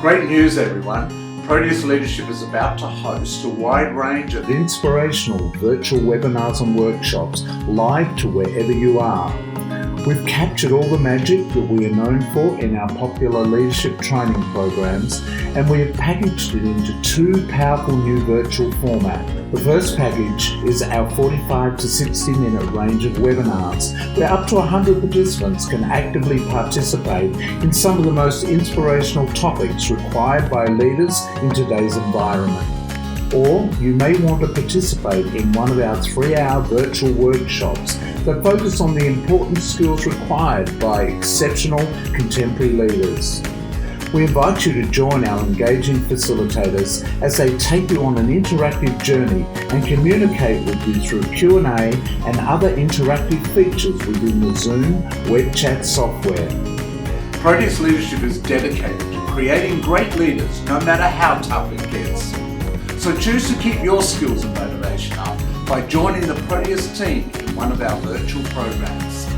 Great news, everyone. Proteus Leadership is about to host a wide range of inspirational virtual webinars and workshops live to wherever you are. We've captured all the magic that we are known for in our popular leadership training programs, and we have packaged it into two powerful new virtual formats. The first package is our 45 to 60 minute range of webinars, where up to 100 participants can actively participate in some of the most inspirational topics required by leaders in today's environment. Or you may want to participate in one of our 3-hour virtual workshops that focus on the important skills required by exceptional contemporary leaders. We invite you to join our engaging facilitators as they take you on an interactive journey and communicate with you through Q&A and other interactive features within the Zoom web chat software. Proteus Leadership is dedicated to creating great leaders no matter how tough it gets. So choose to keep your skills and motivation up by joining the Proteus team in one of our virtual programs.